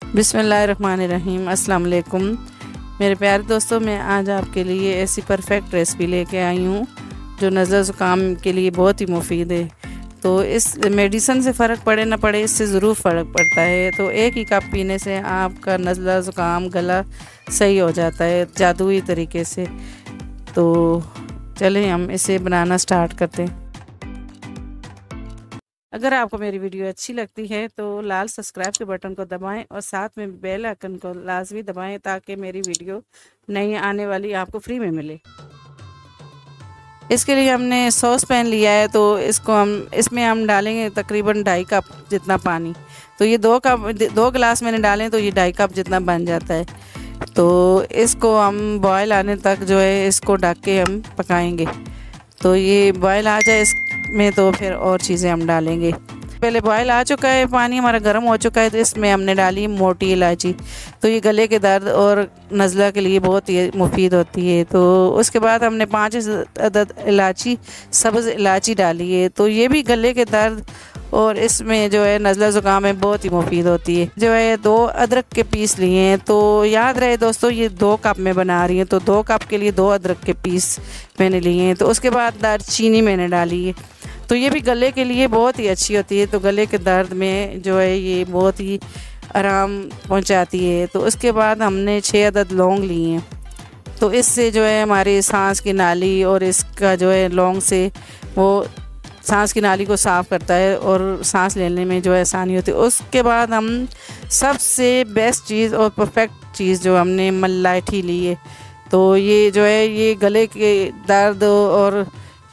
बिस्मिल्लाहिर्रहमानिर्रहीम। अस्सलाम वालेकुम मेरे प्यारे दोस्तों, मैं आज आपके लिए ऐसी परफेक्ट रेसिपी लेके आई हूँ जो नज़ला ज़ुकाम के लिए बहुत ही मुफीद है। तो इस मेडिसिन से फ़र्क पड़े ना पड़े, इससे ज़रूर फ़र्क पड़ता है। तो एक ही कप पीने से आपका नज़ला ज़ुकाम गला सही हो जाता है जादुई तरीके से। तो चलें हम इसे बनाना स्टार्ट करते हैं। अगर आपको मेरी वीडियो अच्छी लगती है तो लाल सब्सक्राइब के बटन को दबाएं और साथ में बेल आइकन को लाजमी दबाएं ताकि मेरी वीडियो नई आने वाली आपको फ्री में मिले। इसके लिए हमने सॉस पैन लिया है, तो इसमें हम डालेंगे तकरीबन 2.5 कप जितना पानी। तो ये 2 गिलास मैंने डालें तो ये 2.5 कप जितना बन जाता है। तो इसको हम बॉयल आने तक जो है इसको ढक के हम पकाएंगे। तो ये बॉयल आ जाए इसमें तो फिर और चीज़ें हम डालेंगे। पहले बॉयल आ चुका है, पानी हमारा गर्म हो चुका है, तो इसमें हमने डाली मोटी इलायची। तो ये गले के दर्द और नज़ला के लिए बहुत ही मुफीद होती है। तो उसके बाद हमने 5 अदद इलायची, सब्ज़ इलायची डाली है। तो ये भी गले के दर्द और इसमें जो है नज़ला ज़ुकाम में बहुत ही मुफीद होती है। जो है 2 अदरक के पीस लिए हैं। तो याद रहे दोस्तों, ये 2 कप में बना रही हैं, तो 2 कप के लिए 2 अदरक के पीस मैंने लिए हैं। तो उसके बाद दालचीनी मैंने डाली है। तो ये भी गले के लिए बहुत ही अच्छी होती है। तो गले के दर्द में जो है ये बहुत ही आराम पहुंचाती है। तो उसके बाद हमने 6 अदद लौंग लिए हैं। तो इससे जो है हमारी सांस की नाली और इसका जो है लौंग से वो सांस की नाली को साफ़ करता है और सांस लेने में जो है आसानी होती है। उसके बाद हम सबसे बेस्ट चीज़ और परफेक्ट चीज़ जो हमने मलाठी ली है। तो ये जो है ये गले के दर्द और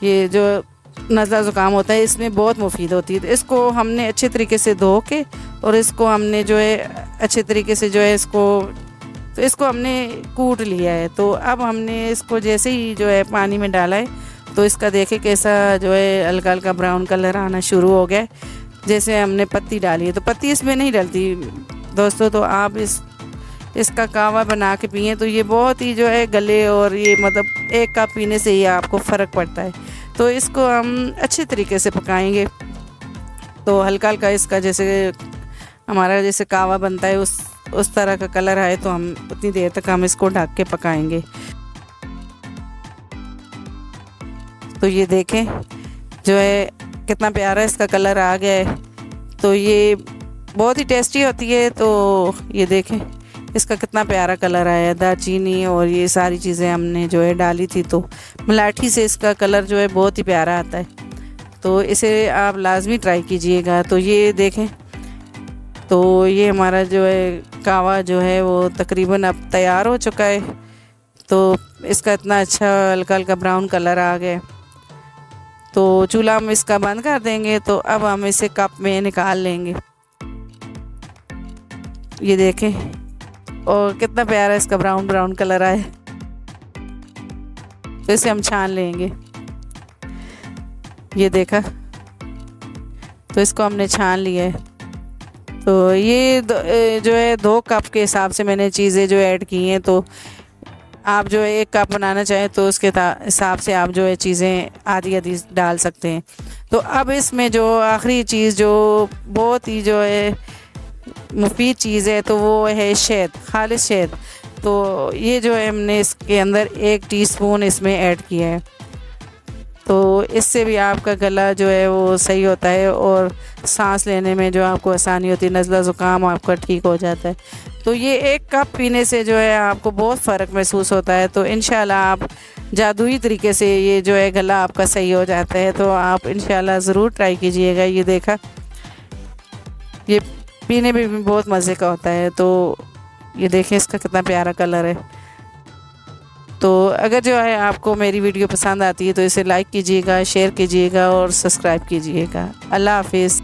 ये जो नज़ला ज़ुकाम होता है इसमें बहुत मुफीद होती है। तो इसको हमने अच्छे तरीके से धो के और इसको हमने जो है अच्छे तरीके से जो है इसको हमने कूट लिया है। तो अब हमने इसको जैसे ही जो है पानी में डाला है तो इसका देखें कैसा जो है हल्का हल्का ब्राउन कलर आना शुरू हो गया। जैसे हमने पत्ती डाली है, तो पत्ती इसमें नहीं डलती दोस्तों। तो आप इसका कावा बना के पिए तो ये बहुत ही जो है गले और ये मतलब 1 कप पीने से ही आपको फ़र्क पड़ता है। तो इसको हम अच्छे तरीके से पकाएंगे। तो हल्का हल्का इसका जैसे हमारा जैसे कावा बनता है उस तरह का कलर आए तो हम उतनी देर तक हम इसको ढक के पकाएंगे। तो ये देखें जो है कितना प्यारा इसका कलर आ गया है। तो ये बहुत ही टेस्टी होती है। तो ये देखें इसका कितना प्यारा कलर आया। दालचीनी और ये सारी चीज़ें हमने जो है डाली थी, तो मलाठी से इसका कलर जो है बहुत ही प्यारा आता है। तो इसे आप लाजमी ट्राई कीजिएगा। तो ये देखें, तो ये हमारा जो है कावा जो है वो तकरीबन अब तैयार हो चुका है। तो इसका इतना अच्छा हल्का हल्का ब्राउन कलर आ गया। तो चूल्हा हम इसका बंद कर देंगे। तो अब हम इसे कप में निकाल लेंगे। ये देखें और कितना प्यारा इसका ब्राउन ब्राउन कलर आए। तो इसे हम छान लेंगे। ये देखा, तो इसको हमने छान लिया है। तो ये जो है 2 कप के हिसाब से मैंने चीज़ें जो ऐड की हैं। तो आप जो है 1 कप बनाना चाहें तो उसके हिसाब से आप जो है चीज़ें आधी आधी डाल सकते हैं। तो अब इसमें जो आखिरी चीज़ जो बहुत ही जो है मुफीद चीज़ है तो वो है शहद, खालिस शहद। तो ये जो है हमने इसके अंदर 1 टीस्पून इसमें ऐड किया है। तो इससे भी आपका गला जो है वो सही होता है और सांस लेने में जो आपको आसानी होती है, नज़ला ज़ुकाम आपका ठीक हो जाता है। तो ये 1 कप पीने से जो है आपको बहुत फ़र्क महसूस होता है। तो इंशाल्लाह आप जादुई तरीके से ये जो है गला आपका सही हो जाता है। तो आप इंशाल्लाह ज़रूर ट्राई कीजिएगा। ये देखा, ये पीने में भी बहुत मज़े का होता है। तो ये देखें इसका कितना प्यारा कलर है। तो अगर जो है आपको मेरी वीडियो पसंद आती है तो इसे लाइक कीजिएगा, शेयर कीजिएगा और सब्सक्राइब कीजिएगा। अल्लाह हाफिज़।